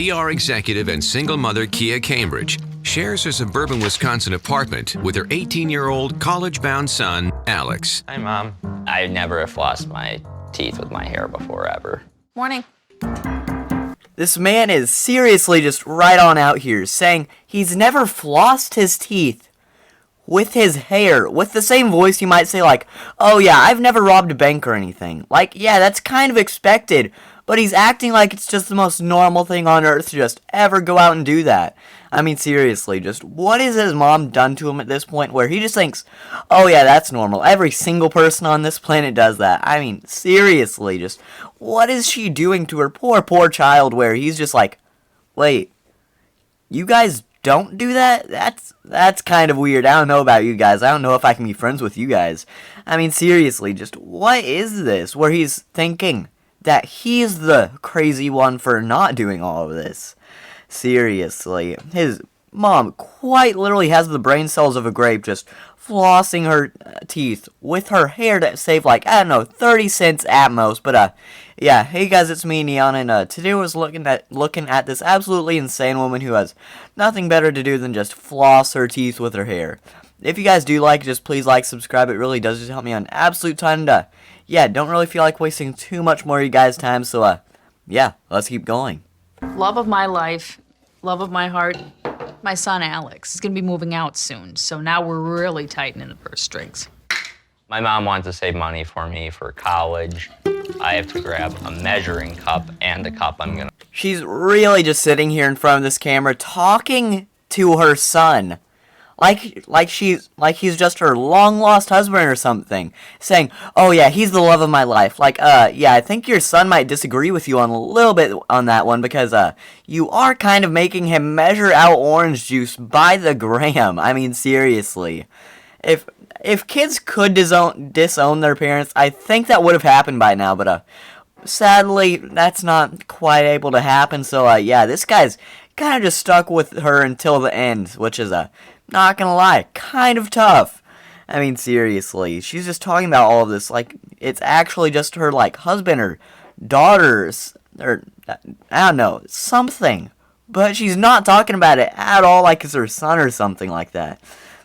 PR executive and single mother Kia Cambridge shares her suburban Wisconsin apartment with her 18-year-old college-bound son, Alex. Hi, Mom. I never have flossed my teeth with my hair before, ever. Morning. This man is seriously just right on out here, saying he's never flossed his teeth with his hair, with the same voice you might say like, oh yeah, I've never robbed a bank or anything. Like, yeah, that's kind of expected, but he's acting like it's just the most normal thing on earth to just ever go out and do that. I mean, seriously, just what has his mom done to him at this point where he just thinks, oh yeah, that's normal. Every single person on this planet does that. I mean, seriously, just what is she doing to her poor child where he's just like, wait, you guys don't do that? That's kind of weird. I don't know about you guys. I don't know if I can be friends with you guys. I mean, seriously, just what is this where he's thinking that he's the crazy one for not doing all of this? Seriously, his mom quite literally has the brain cells of a grape, just flossing her teeth with her hair that saved like, I don't know, 30 cents at most. But yeah, hey guys, it's me, Neon, and today I was looking at this absolutely insane woman who has nothing better to do than just floss her teeth with her hair. If you guys do like, just please like, subscribe. It really does just help me on an absolute ton. And yeah, don't really feel like wasting too much more of you guys' time. So yeah, let's keep going. Love of my life, love of my heart, my son Alex is going to be moving out soon, so now we're really tightening the purse strings. My mom wants to save money for me for college. I have to grab a measuring cup and a cup I'm gonna... She's really just sitting here in front of this camera talking to her son. Like he's just her long-lost husband or something, saying, oh yeah, he's the love of my life. Like, yeah, I think your son might disagree with you on a little bit on that one, because, you are kind of making him measure out orange juice by the gram. I mean, seriously. If kids could disown their parents, I think that would have happened by now, but, sadly, that's not quite able to happen, so, yeah, this guy's kind of just stuck with her until the end, which is, not gonna lie, kind of tough. I mean, seriously, she's just talking about all of this like it's actually just her, like, husband or daughters, or, I don't know, something. But she's not talking about it at all like it's her son or something like that.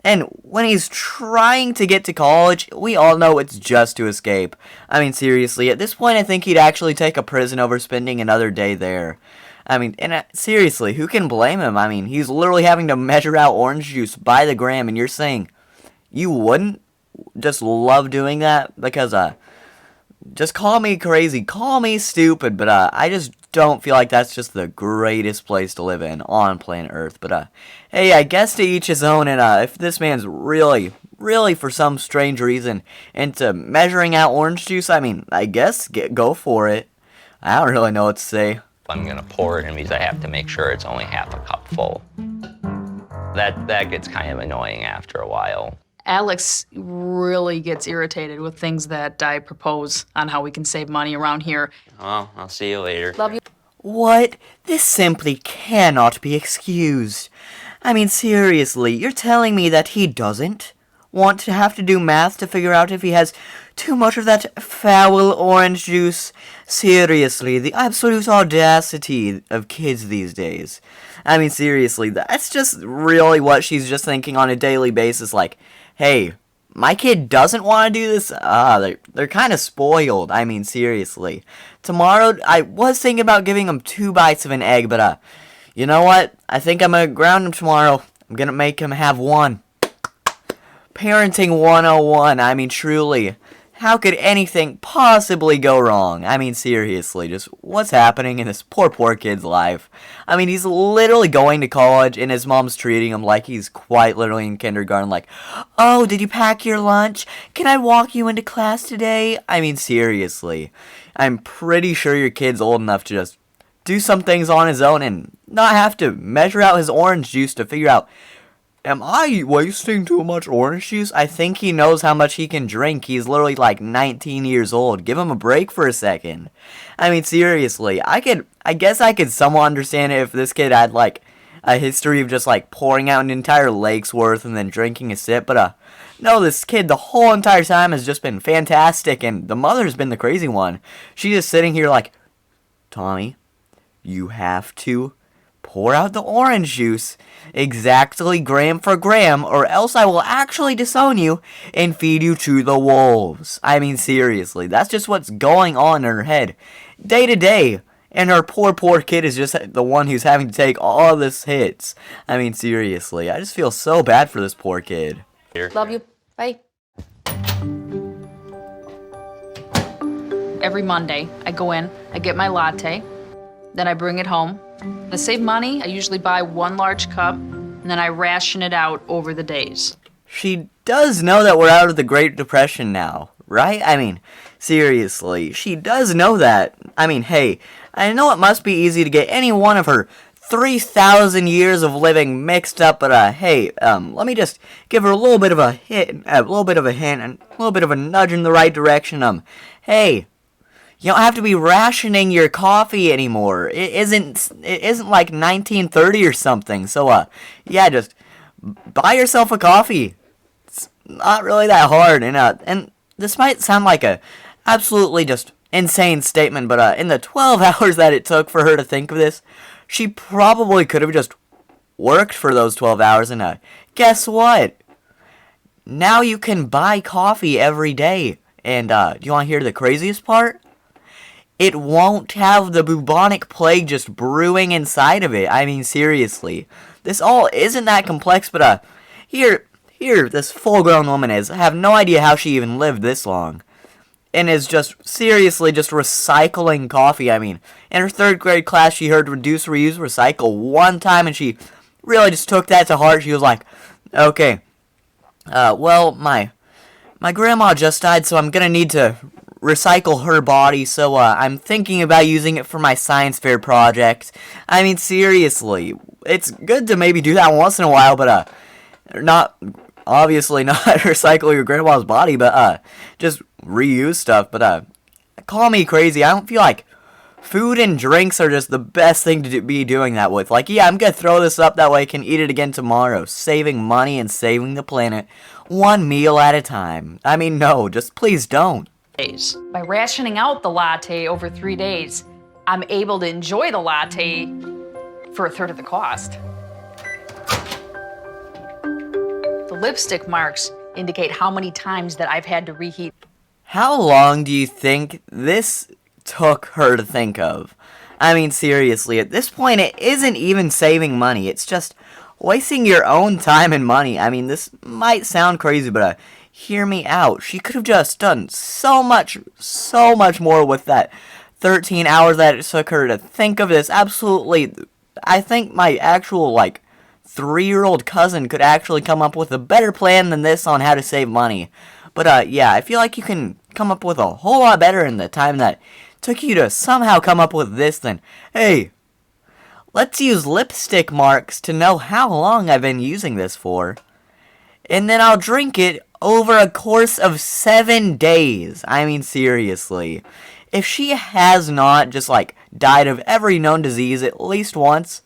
And when he's trying to get to college, we all know it's just to escape. I mean, seriously, at this point, I think he'd actually take a prison over spending another day there. I mean, and seriously, who can blame him? I mean, he's literally having to measure out orange juice by the gram, and you're saying you wouldn't just love doing that? Because, just call me crazy, call me stupid, but, I just don't feel like that's just the greatest place to live in on planet Earth. But, hey, I guess to each his own, and, if this man's really for some strange reason into measuring out orange juice, I mean, I guess go for it. I don't really know what to say. I'm gonna pour it in because I have to make sure it's only half a cup full. That gets kind of annoying after a while. Alex really gets irritated with things that I propose on how we can save money around here. Well, I'll see you later. Love you. What? This simply cannot be excused. I mean, seriously, you're telling me that he doesn't want to have to do math to figure out if he has too much of that foul orange juice? Seriously, the absolute audacity of kids these days. I mean, seriously, that's just really what she's just thinking on a daily basis, like, hey, my kid doesn't want to do this? They're kind of spoiled. I mean, seriously. Tomorrow, I was thinking about giving him 2 bites of an egg, but, you know what? I think I'm going to ground him tomorrow. I'm going to make him have 1. Parenting 101, I mean, truly. How could anything possibly go wrong? I mean, seriously, just what's happening in this poor kid's life? I mean, he's literally going to college, and his mom's treating him like he's quite literally in kindergarten, like, oh, did you pack your lunch? Can I walk you into class today? I mean, seriously. I'm pretty sure your kid's old enough to just do some things on his own and not have to measure out his orange juice to figure out, am I wasting too much orange juice? I think he knows how much he can drink. He's literally like 19 years old. Give him a break for a second. I mean, seriously, I guess I could somewhat understand it if this kid had like a history of just like pouring out an entire lake's worth and then drinking a sip. But no, this kid the whole entire time has just been fantastic, and the mother's been the crazy one. She's just sitting here like, Tommy, you have to pour out the orange juice exactly gram for gram, or else I will actually disown you and feed you to the wolves. I mean, seriously, that's just what's going on in her head day to day. And her poor kid is just the one who's having to take all this hits. I mean, seriously, I just feel so bad for this poor kid. Love you. Bye. Every Monday, I go in, I get my latte, then I bring it home. To save money, I usually buy 1 large cup, and then I ration it out over the days. She does know that we're out of the Great Depression now, right? I mean, seriously, she does know that. I mean, hey, I know it must be easy to get any one of her 3,000 years of living mixed up, but hey, let me just give her a little bit of a hint, and a little bit of a nudge in the right direction. Hey, you don't have to be rationing your coffee anymore. It isn't like 1930 or something. So yeah, just buy yourself a coffee. It's not really that hard, and this might sound like a absolutely just insane statement, but in the 12 hours that it took for her to think of this, she probably could have just worked for those 12 hours, and guess what? Now you can buy coffee every day. And do you want to hear the craziest part? It won't have the bubonic plague just brewing inside of it. I mean, seriously. This all isn't that complex, but here, this full-grown woman is. I have no idea how she even lived this long. And is just, seriously, just recycling coffee. I mean, in her 3rd grade class, she heard reduce, reuse, recycle one time, and she really just took that to heart. She was like, okay, well, my grandma just died, so I'm gonna need to recycle her body, so I'm thinking about using it for my science fair project. I mean, seriously, it's good to maybe do that once in a while, but obviously not recycle your grandma's body, but just reuse stuff. But call me crazy, I don't feel like food and drinks are just the best thing to be doing that with. Like, yeah, I'm gonna throw this up that way I can eat it again tomorrow, saving money and saving the planet one meal at a time. I mean, no, just please don't. By rationing out the latte over 3 days, I'm able to enjoy the latte for 1/3 of the cost. The lipstick marks indicate how many times that I've had to reheat. How long do you think this took her to think of? I mean, seriously, at this point, it isn't even saving money. It's just wasting your own time and money. I mean, this might sound crazy, but hear me out. She could have just done so much more with that 13 hours that it took her to think of this. Absolutely, I think my actual, 3-year-old cousin could actually come up with a better plan than this on how to save money. But, yeah, I feel like you can come up with a whole lot better in the time that took you to somehow come up with this than, hey, let's use lipstick marks to know how long I've been using this for. And then I'll drink it over a course of 7 days. I mean, seriously. If she has not just, died of every known disease at least once,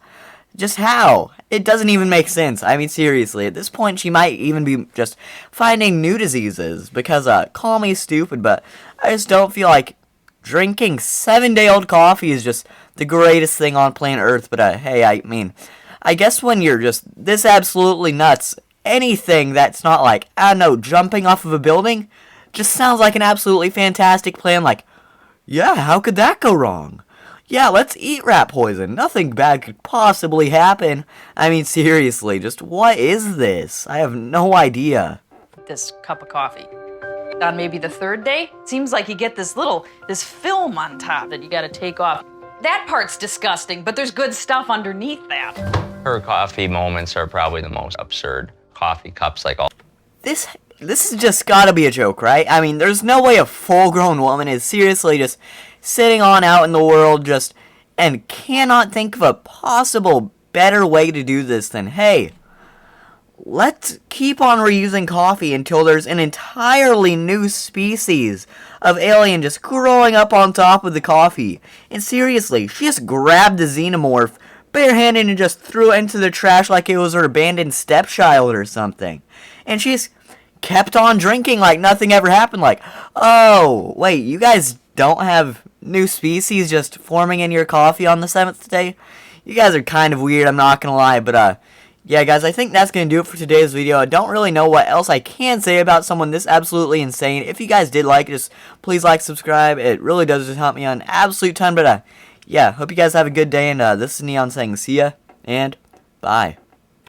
just how? It doesn't even make sense. I mean, seriously, at this point, she might even be just finding new diseases. Because, call me stupid, but I just don't feel like drinking 7-day-old coffee is just the greatest thing on planet Earth. But, hey, I mean, I guess when you're just this absolutely nuts, anything that's not I don't know, jumping off of a building just sounds like an absolutely fantastic plan. Yeah, how could that go wrong? Yeah, let's eat rat poison. Nothing bad could possibly happen. I mean, seriously, just what is this? I have no idea. This cup of coffee. On maybe the 3rd day, seems like you get this film on top that you gotta take off. That part's disgusting, but there's good stuff underneath that. Her coffee moments are probably the most absurd. Coffee cups, all. This has just gotta be a joke, right? I mean, there's no way a full-grown woman is seriously just sitting on out in the world and cannot think of a possible better way to do this than, hey, let's keep on reusing coffee until there's an entirely new species of alien just growing up on top of the coffee. And seriously, she just grabbed the xenomorph barehanded and just threw it into the trash like it was her abandoned stepchild or something. And she's kept on drinking like nothing ever happened. Oh, wait, you guys don't have new species just forming in your coffee on the 7th day? You guys are kind of weird, I'm not gonna lie, but yeah, guys, I think that's gonna do it for today's video. I don't really know what else I can say about someone this absolutely insane. If you guys did like it, just please like, subscribe. It really does just help me on an absolute ton, but yeah, hope you guys have a good day, and this is Neon saying see ya, and bye.